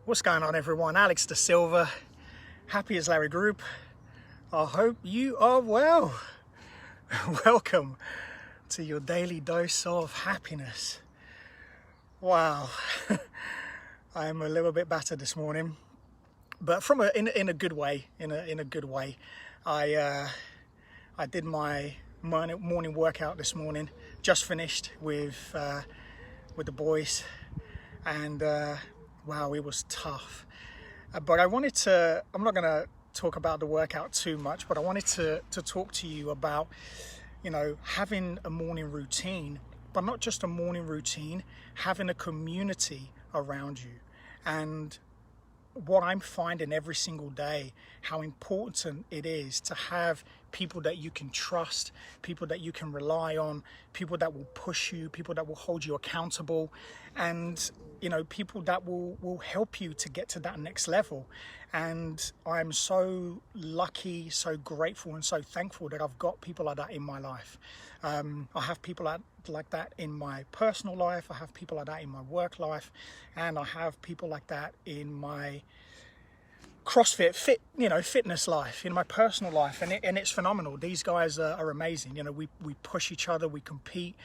What's going on, everyone? Alex Da Silva, happy as Larry Group. I hope you are well. Welcome to your daily dose of happiness. Wow, I am a little bit battered this morning, but in a good way. In a good way. I did my morning workout this morning. Just finished with the boys, and wow, it was tough. But I'm not going to talk about the workout too much, but I wanted to talk to you about, having a morning routine, but not just a morning routine, having a community around you. And what I'm finding every single day, how important it is to have people that you can trust, people that you can rely on, people that will push you, people that will hold you accountable, and people that will help you to get to that next level. And I'm so lucky, so grateful, and so thankful that I've got people like that in my life. I have people like that in my personal life, I have people like that in my work life, and I have people like that in my CrossFit fitness life, in my personal life, and it's phenomenal. These guys are amazing. We push each other, we compete,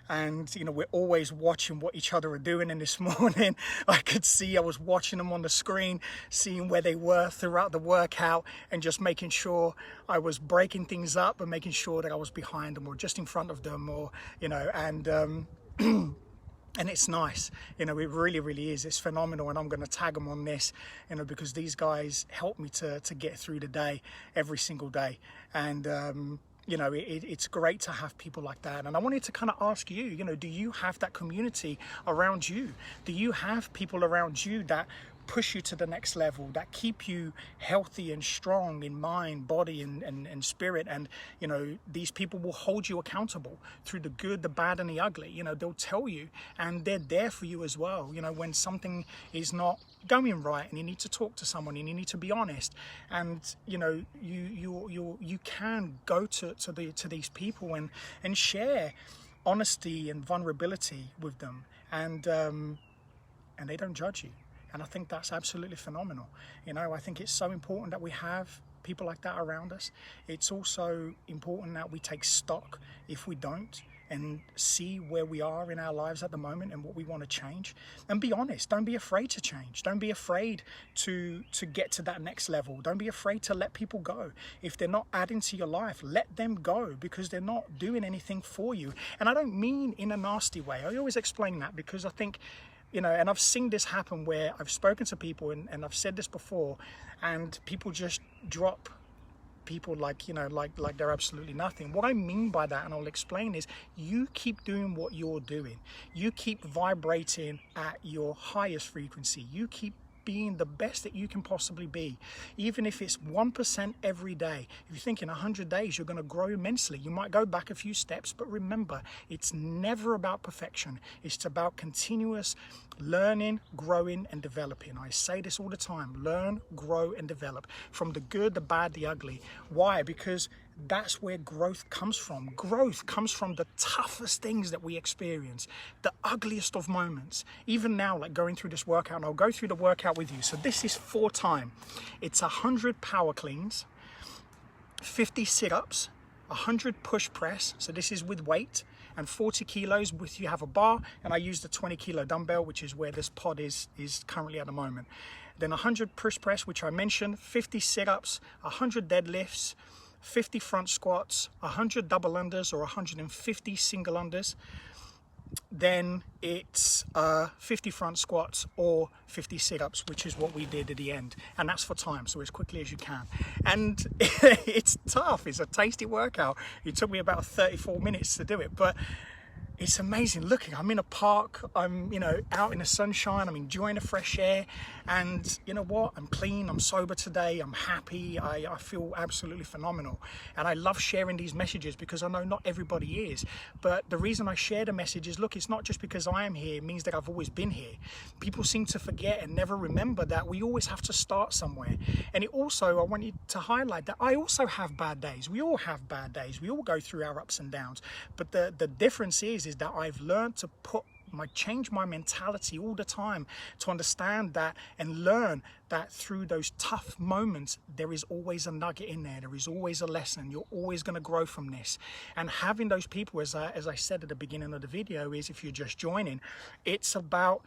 and we're always watching what each other are doing. And this morning I was watching them on the screen, seeing where they were throughout the workout, and just making sure I was breaking things up and making sure that I was behind them or just in front of them, or and it's nice, it really is. It's phenomenal, and I'm going to tag them on this, because these guys help me to get through the day every single day. And it's great to have people like that. And I wanted to kind of ask you, do you have that community around you? Do you have people around you that push you to the next level, that keep you healthy and strong in mind, body, and spirit? And these people will hold you accountable through the good, the bad, and the ugly. They'll tell you, and they're there for you as well. When something is not going right and you need to talk to someone and you need to be honest, and you can go to these people and share honesty and vulnerability with them, and they don't judge you. And I think that's absolutely phenomenal. I think it's so important that we have people like that around us. It's also important that we take stock, if we don't, and see where we are in our lives at the moment and what we want to change. And be honest. Don't be afraid to change. Don't be afraid to get to that next level. Don't be afraid to let people go. If they're not adding to your life, let them go, because they're not doing anything for you. And I don't mean in a nasty way. I always explain that, because I think, and I've seen this happen where I've spoken to people, and I've said this before, and people just drop people like they're absolutely nothing. What I mean by that, and I'll explain, is you keep doing what you're doing. You keep vibrating at your highest frequency. You keep being the best that you can possibly be, even if it's 1% every day. If you think in 100 days you're going to grow immensely, you might go back a few steps, but remember, it's never about perfection. It's about continuous learning, growing, and developing. I say this all the time: learn, grow, and develop, from the good, the bad, the ugly. Why? Because that's where growth comes from. Growth comes from the toughest things that we experience, the ugliest of moments. Even now, like going through this workout, and I'll go through the workout with you. So this is 4 time. It's 100 power cleans, 50 sit-ups, 100 push press. So this is with weight, and 40 kilos if you have a bar. And I use the 20 kilo dumbbell, which is where this pod is currently at the moment. Then 100 push press, which I mentioned, 50 sit-ups, 100 deadlifts, 50 front squats, 100 double unders or 150 single unders. Then it's 50 front squats or 50 sit-ups, which is what we did at the end. And that's for time, so as quickly as you can. And it's tough. It's a tasty workout. It took me about 34 minutes to do it, but it's amazing. Looking, I'm in a park, I'm out in the sunshine, I'm enjoying the fresh air, and you know what, I'm clean, I'm sober today, I'm happy, I feel absolutely phenomenal. And I love sharing these messages, because I know not everybody is, but the reason I share the message is, look, it's not just because I am here, it means that I've always been here. People seem to forget and never remember that we always have to start somewhere. And it also, I want you to highlight that I also have bad days. We all have bad days, we all go through our ups and downs, but the difference is that I've learned to put change my mentality all the time to understand that and learn that through those tough moments, there is always a nugget in there. There is always a lesson. You're always going to grow from this. And having those people, as I said at the beginning of the video, is if you're just joining, it's about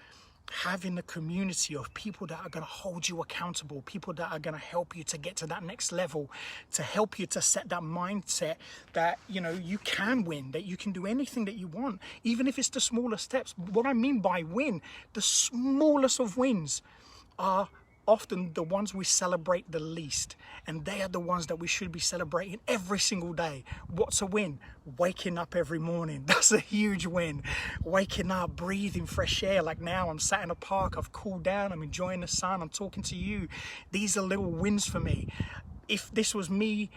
having the community of people that are going to hold you accountable, people that are going to help you to get to that next level, to help you to set that mindset that, you know, you can win, that you can do anything that you want, even if it's the smallest steps. What I mean by win, the smallest of wins are often the ones we celebrate the least, and they are the ones that we should be celebrating every single day. What's a win? Waking up every morning. That's a huge win. Waking up, breathing fresh air. Like now I'm sat in a park, I've cooled down, I'm enjoying the sun, I'm talking to you. These are little wins for me. If this was me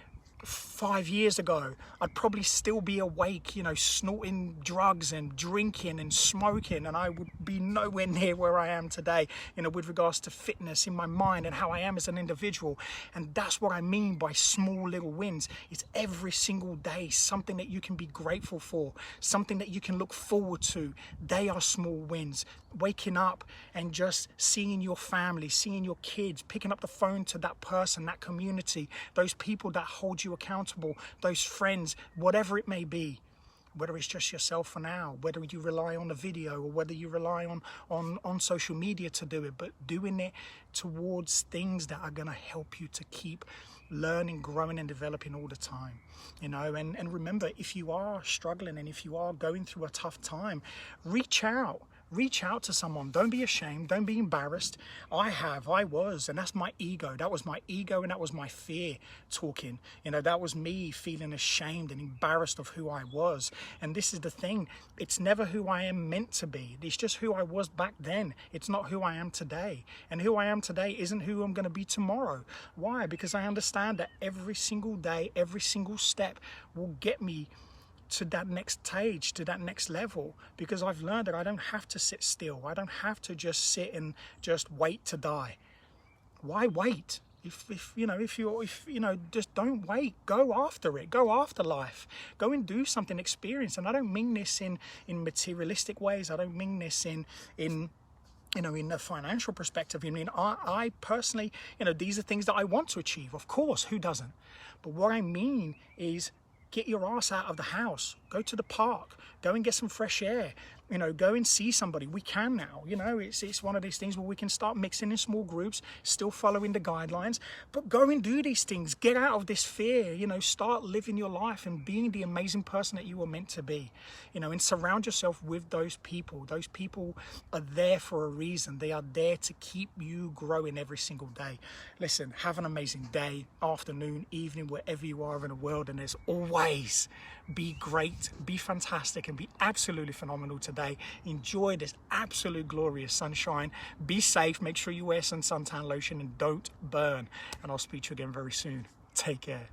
5 years ago, I'd probably still be awake, you know, snorting drugs and drinking and smoking, and I would be nowhere near where I am today, you know, with regards to fitness in my mind and how I am as an individual. And that's what I mean by small little wins. It's every single day something that you can be grateful for, something that you can look forward to. They are small wins. Waking up and just seeing your family, seeing your kids, picking up the phone to that person, that community, those people that hold you accountable, those friends, whatever it may be, whether it's just yourself for now, whether you rely on a video or whether you rely on social media to do it, but doing it towards things that are going to help you to keep learning, growing and developing all the time, you know. And remember, if you are struggling and if you are going through a tough time, reach out to someone. Don't be ashamed, don't be embarrassed. I was, and that's my ego. That was my ego and that was my fear talking. You know, that was me feeling ashamed and embarrassed of who I was. And this is the thing, it's never who I am meant to be. It's just who I was back then. It's not who I am today. And who I am today isn't who I'm going to be tomorrow. Why? Because I understand that every single day, every single step will get me to that next stage, to that next level, because I've learned that I don't have to sit still. I don't have to just sit and just wait to die. Why wait? If you know, just don't wait. Go after it. Go after life. Go and do something, experience. And I don't mean this in materialistic ways. I don't mean this in you know, in a financial perspective. I mean, I personally, you know, these are things that I want to achieve. Of course, who doesn't? But what I mean is, get your ass out of the house, go to the park, go and get some fresh air, you know, go and see somebody. We can now, you know, it's one of these things where we can start mixing in small groups, still following the guidelines, but go and do these things. Get out of this fear, you know, start living your life and being the amazing person that you were meant to be, you know, and surround yourself with those people. Those people are there for a reason. They are there to keep you growing every single day. Listen, have an amazing day, afternoon, evening, wherever you are in the world, and as always, be great, be fantastic, and be absolutely phenomenal today. Enjoy this absolute glorious sunshine. Be safe. Make sure you wear some suntan lotion and don't burn. And I'll speak to you again very soon. Take care.